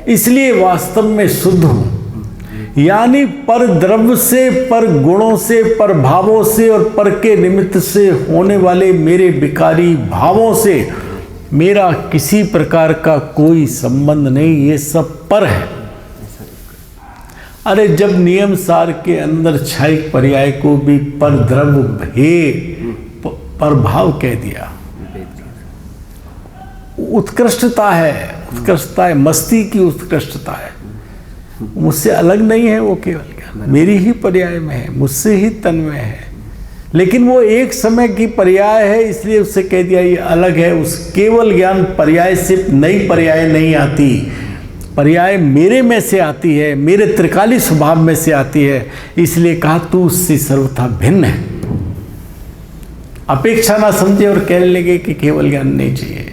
इसलिए वास्तव में शुद्ध हूं। यानी पर द्रव्य से, पर गुणों से, पर भावों से और पर के निमित्त से होने वाले मेरे विकारी भावों से मेरा किसी प्रकार का कोई संबंध नहीं, ये सब पर है। अरे जब नियम सार के अंदर क्षयिक पर्याय को भी पर द्रव्य भे पर भाव कह दिया, उत्कृष्टता है, उत्कृष्टता है, मस्ती की उत्कृष्टता है। मुझसे अलग नहीं है वो, केवल ज्ञान मेरी ही पर्याय में है, मुझसे ही तन्मय है। लेकिन वो एक समय की पर्याय है, इसलिए उससे कह दिया ये अलग है। उस केवल ज्ञान पर्याय से नई पर्याय नहीं आती, पर्याय मेरे में से आती है, मेरे त्रिकाली स्वभाव में से आती है। इसलिए कहा तू उससे सर्वथा भिन्न है। अपेक्षा ना समझे और कहने लगे कि केवल ज्ञान नहीं चाहिए,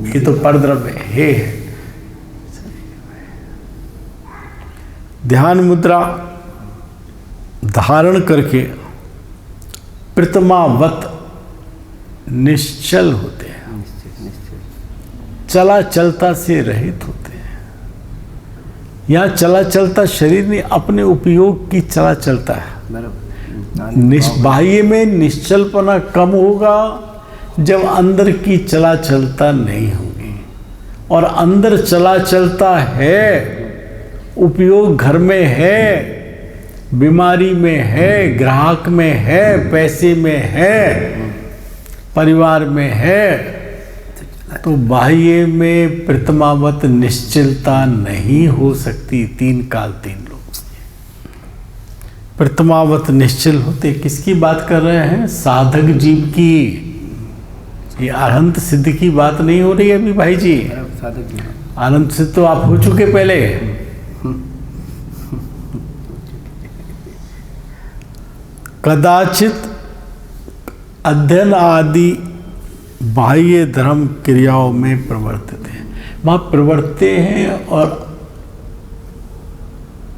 ये तो परद्रव्य है। ध्यान मुद्रा धारण करके प्रतिमावत निश्चल होते हैं, चला चलता से रहित होते हैं। यहाँ चला चलता शरीर नहीं, अपने उपयोग की चला चलता है। बाह्य में निश्चलपना कम होगा जब अंदर की चला चलता नहीं होगी। और अंदर चला चलता है, उपयोग घर में है, बीमारी में है, ग्राहक में है, पैसे में है, परिवार में है, तो बाह्य में प्रतिमावत निश्चलता नहीं हो सकती। 3 काल 3 लोग प्रतिमावत निश्चल होते। किसकी बात कर रहे हैं? साधक जीव की। ये अरहंत सिद्ध की बात नहीं हो रही है अभी भाई जी। अरहंत सिद्ध तो आप हो चुके पहले। कदाचित अध्ययन आदि बाह्य धर्म क्रियाओं में प्रवर्तित हैं। वहाँ प्रवर्तते हैं और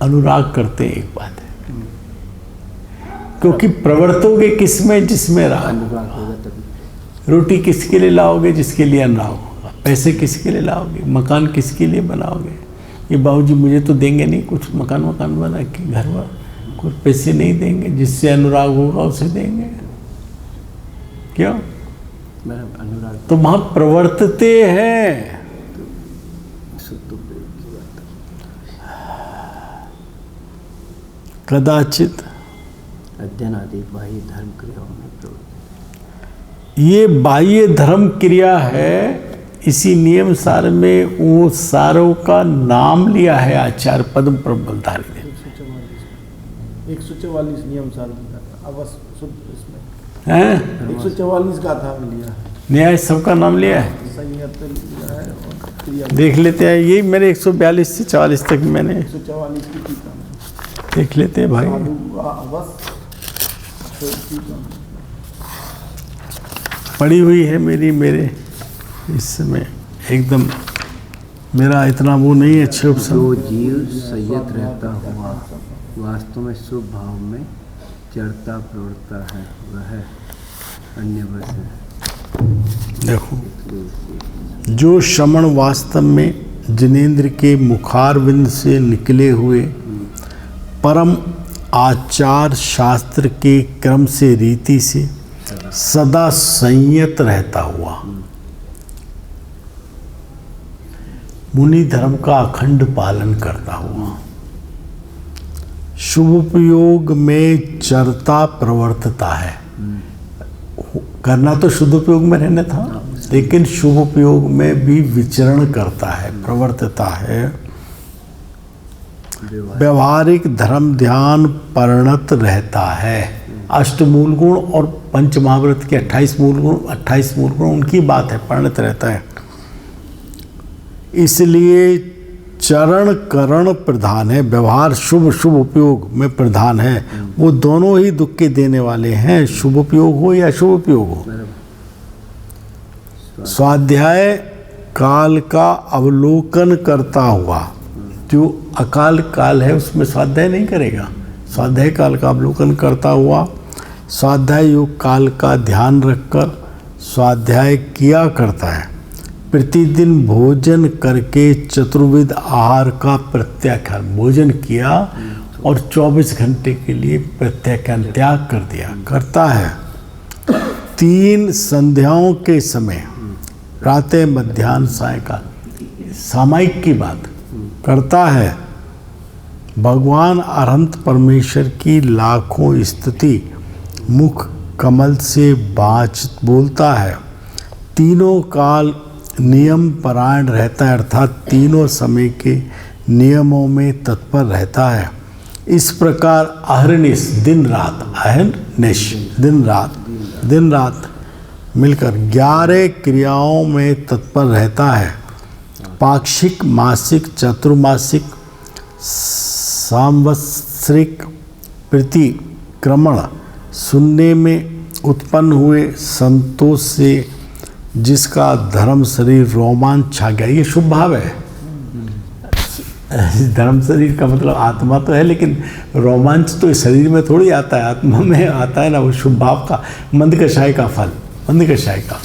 अनुराग करते हैं, एक बात है। क्योंकि प्रवर्तोगे किसमें? जिसमें राग। रोटी किसके लिए लाओगे? जिसके लिए अनुराग होगा। पैसे किसके लिए लाओगे? मकान किसके लिए बनाओगे? ये बाबूजी मुझे तो देंगे नहीं, कुछ मकान बना के घर में कुछ पैसे नहीं देंगे। जिससे अनुराग होगा उसे देंगे। क्यों? अनुराग तो वहाँ प्रवर्तते हैं। कदाचित अध्ययन आदि बाह्य धर्म क्रियाओं में प्रवृत्त। ये बाह्य धर्म क्रिया है। इसी नियम सार में वो सारों का नाम लिया है आचार्य पद्म प्रबलधारी ने। 144 नियम सार दिया था। अब शुद्ध इसमें हैं 144 का था लिया है, न्याय सबका नाम लिया है। संयत लिया है और क्रिया देख लेते हैं, यही मेरे 142 से 40 तक मैंने 144 की टीका में देख लेते हैं भाई। साधु का अवश्य टीका में। पड़ी हुई है मेरे इस समय एकदम मेरा इतना वो नहीं है क्षोभ सब। जो जीव संयत रहता हुआ वास्तव में शुभ भाव में चढ़ता प्रवृत्ता है वह अन्य बस है। देखो, जो श्रमण वास्तव में जिनेंद्र के मुखारविंद से निकले हुए परम आचार शास्त्र के क्रम से रीति से सदा संयत रहता हुआ मुनि धर्म का अखंड पालन करता हुआ शुभोपयोग में चरता प्रवर्तता है। करना तो शुद्धोपयोग में रहना था, लेकिन शुभोपयोग में भी विचरण करता है, प्रवर्तता है। व्यवहारिक धर्म ध्यान परिणत रहता है। अष्टमूल गुण और पंच महाव्रत के 28 मूल गुण उनकी बात है, परिणत रहता है। इसलिए चरण करण प्रधान है। व्यवहार शुभ उपयोग में प्रधान है। वो दोनों ही दुख के देने वाले हैं, शुभ उपयोग हो या शुभ उपयोग हो। स्वाध्याय काल का अवलोकन करता हुआ, जो अकाल काल है उसमें स्वाध्याय नहीं करेगा। स्वाध्याय काल का अवलोकन करता हुआ स्वाध्याय योग काल का ध्यान रखकर स्वाध्याय किया करता है। प्रतिदिन भोजन करके चतुर्विध आहार का प्रत्याख्यान, भोजन किया और 24 घंटे के लिए प्रत्याख्यान त्याग कर दिया करता है। 3 संध्याओं के समय प्रातः मध्याह्न सायंकाल सामायिक की बात करता है। भगवान अनंत परमेश्वर की लाखों स्तुति मुख कमल से बोलता है। तीनों काल नियम परायण रहता है, अर्थात तीनों समय के नियमों में तत्पर रहता है। इस प्रकार अहर्निश दिन रात, अहर्निश दिन रात मिलकर 11 क्रियाओं में तत्पर रहता है। पाक्षिक, मासिक, चतुर्मासिक, सांवत्सरिक प्रतिक्रमण सुनने में उत्पन्न हुए संतोष से जिसका धर्म शरीर रोमांच छा गया, ये शुभ भाव है। धर्म शरीर का मतलब आत्मा तो है, लेकिन रोमांच तो शरीर में थोड़ी आता है, आत्मा में आता है ना। वो शुभ भाव का मंदकषाय का फल, मंदकषाय का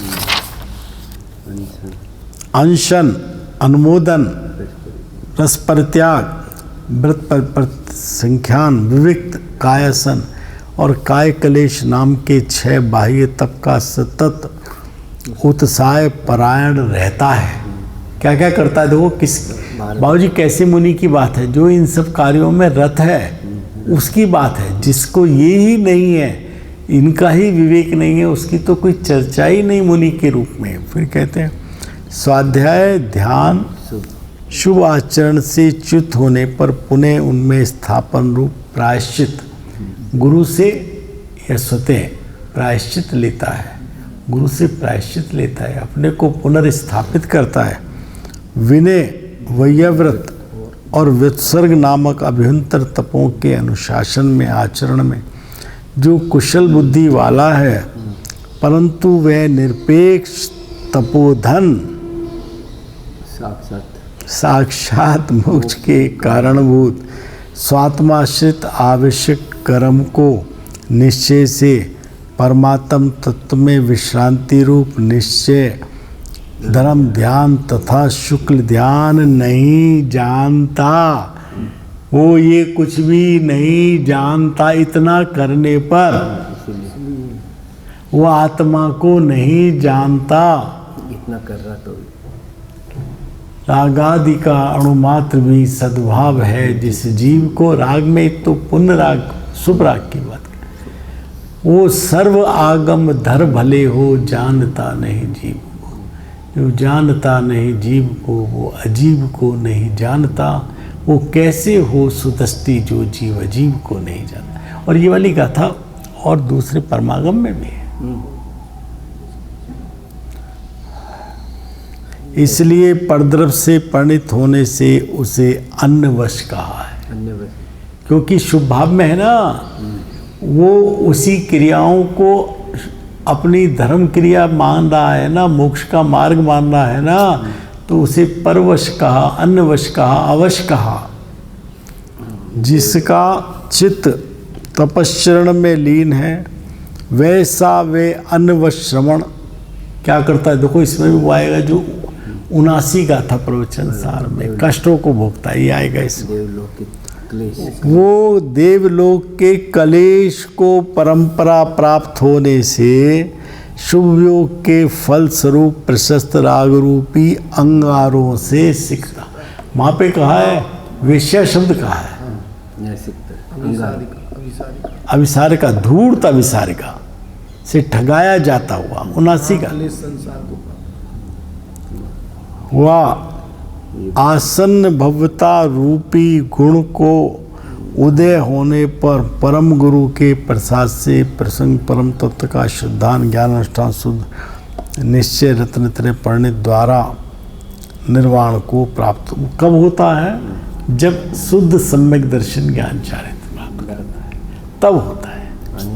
अनशन, अनुमोदन, रस परित्याग, व्रत पर संख्यान, विविक्त, कायासन और काय कलेश नाम के 6 बाह्य तप का सतत उत्साह परायण रहता है। क्या क्या करता है देखो, किस बाबूजी कैसे मुनि की बात है। जो इन सब कार्यों में रत है उसकी बात है। जिसको ये ही नहीं है, इनका ही विवेक नहीं है, उसकी तो कोई चर्चा ही नहीं मुनि के रूप में। फिर कहते हैं स्वाध्याय ध्यान शुभ आचरण से च्युत होने पर पुनः उनमें स्थापन रूप प्रायश्चित गुरु से या स्वतः प्रायश्चित लेता है। गुरु से प्रायश्चित लेता है, अपने को पुनर्स्थापित करता है। विनय, वैयव्रत और व्युत्सर्ग नामक अभ्यंतर तपों के अनुशासन में, आचरण में जो कुशल बुद्धि वाला है, परंतु वह निरपेक्ष तपोधन साक्षात मोक्ष के कारणभूत स्वात्माश्रित आवश्यक कर्म को निश्चय से परमात्म तत्व में विश्रांति रूप निश्चय धर्म ध्यान तथा शुक्ल ध्यान नहीं जानता। वो ये कुछ भी नहीं जानता। इतना करने पर वो आत्मा को नहीं जानता। इतना कर रहा तो रागादि का अणुमात्र भी सद्भाव है जिस जीव को। राग में तो पुण्य राग, शुभ राग की बात करें। वो सर्व आगम धर भले हो, जानता नहीं जीव को। जो जानता नहीं जीव को, वो अजीव को नहीं जानता। वो कैसे हो सुदृष्टि जो जीव अजीव को नहीं जानता। और ये वाली गाथा और दूसरे परमागम में भी है। इसलिए परद्रव से परिणित होने से उसे अन्नवश कहा है। अन्य क्योंकि शुभ भाव में है ना, वो उसी क्रियाओं को अपनी धर्म क्रिया मान रहा है ना, मोक्ष का मार्ग मान रहा है ना, तो उसे परवश कहा, अन्नवश कहा, अवश कहा। जिसका चित्त तपश्चरण में लीन है, वैसा वे अन्नवश श्रवण क्या करता है। देखो इसमें भी वो आएगा जो 79 का था प्रवचन सार में, कष्टों को भोगता है, ये आएगा इसमें। देवलोक के क्लेश, वो देवलोक के कलेश को परंपरा प्राप्त होने से शुभ योग के फल स्वरूप प्रशस्त राग रूपी अंगारों से सीखता। वहाँ पे कहा है, वेश्या शब्द कहा है, अविसारिका, धूर्त अविसारिका से ठगाया जाता हुआ 79 का वह आसन्न भवता रूपी गुण को उदय होने पर परम गुरु के प्रसाद से प्रसंग परम तत्व का शुद्धान ज्ञान अनुष्ठान शुद्ध निश्चय रत्न त्रय परिणित द्वारा निर्वाण को प्राप्त कब होता है, जब शुद्ध सम्यक दर्शन ज्ञान चारित्र प्राप्त करता है, तब होता है।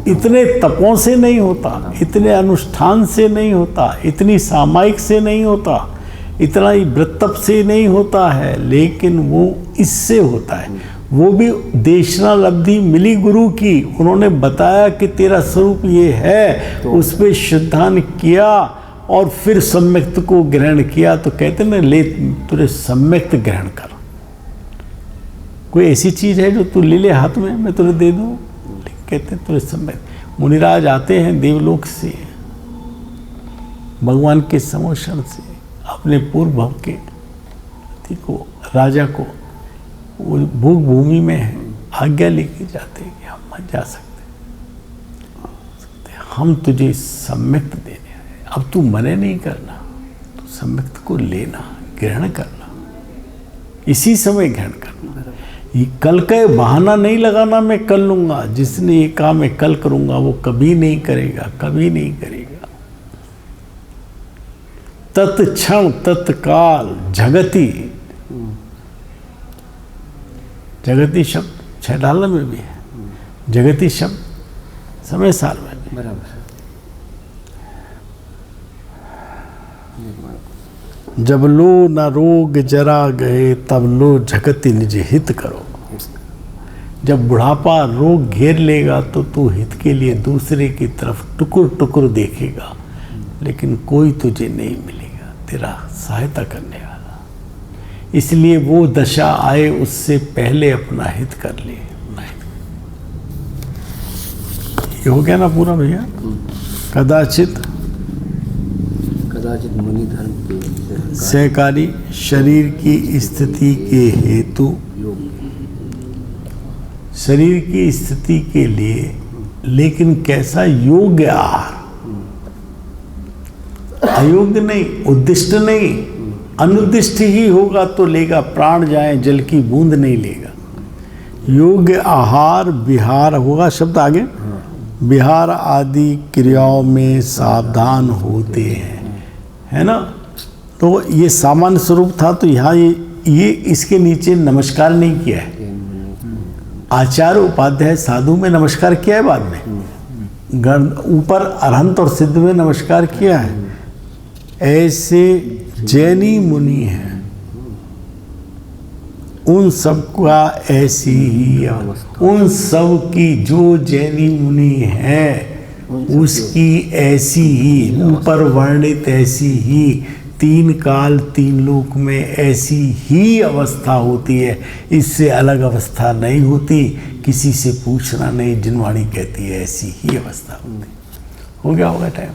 इतने तपों से नहीं होता, इतने अनुष्ठान से नहीं होता, इतनी सामायिक से नहीं होता, इतना ही व्रतप से नहीं होता है, लेकिन वो इससे होता है। वो भी देशना लब्धि मिली गुरु की, उन्होंने बताया कि तेरा स्वरूप ये है, तो उस पर श्रद्धान किया और फिर सम्यक्त को ग्रहण किया। तो कहते ना, ले तुझे सम्यक्त ग्रहण कर। कोई ऐसी चीज़ है जो तू ले ले हाथ में, मैं तुझे दे दूँ, कहते हैं तुझे सम्यक्त। मुनिराज आते हैं देवलोक से, भगवान के समोषण से अपने पूर्व भव के को राजा को वो भूख भूमि में है, आज्ञा लेके जाते हैं कि हम मत जा सकते, हम तुझे सम्यक्त देने आए। अब तू मने नहीं करना, तो सम्यक्त को लेना, ग्रहण करना, इसी समय ग्रहण करना। ये कल का बहाना नहीं लगाना, मैं कल लूँगा, जिसने ये काम मैं कल करूँगा वो कभी नहीं करेगा, कभी नहीं करेगा। तत्क्षण तत्काल जगति, जगति शब्द छैठाला में भी है, जगति शब्द समय सार में भी। बराबर। जब लो न रोग जरा गए, तब लो जगति निज हित करो। जब बुढ़ापा रोग घेर लेगा तो तू हित के लिए दूसरे की तरफ टुकुर टुकुर देखेगा, लेकिन कोई तुझे नहीं मिलेगा तेरा सहायता करने वाला। इसलिए वो दशा आए उससे पहले अपना हित कर ले। ये हो गया ना पूरा भैया। कदाचित मुनि धर्म के सहकारी शरीर की स्थिति के हेतु, शरीर की स्थिति के लिए, लेकिन कैसा योग्य आहार, अयोग्य नहीं, उद्दिष्ट नहीं, अनुद्दिष्ट ही होगा तो लेगा, प्राण जाए जल की बूंद नहीं लेगा। योग्य आहार विहार होगा, शब्द आगे, विहार आदि क्रियाओं में सावधान होते हैं, है ना। तो ये सामान्य स्वरूप था, तो यहाँ ये इसके नीचे नमस्कार नहीं किया है। आचार्य उपाध्याय साधु में नमस्कार किया है, बाद में ऊपर अरहंत और सिद्ध में नमस्कार किया है। ऐसे जैनी मुनि हैं, उन सब का ऐसी ही, उन सब की जो जैनी मुनि है उसकी ऐसी ही ऊपर वर्णित ऐसी ही तीन काल तीन लोक में ऐसी ही अवस्था होती है, इससे अलग अवस्था नहीं होती। किसी से पूछना नहीं, जिनवाणी कहती है ऐसी ही अवस्था होती। हो गया होगा टाइम।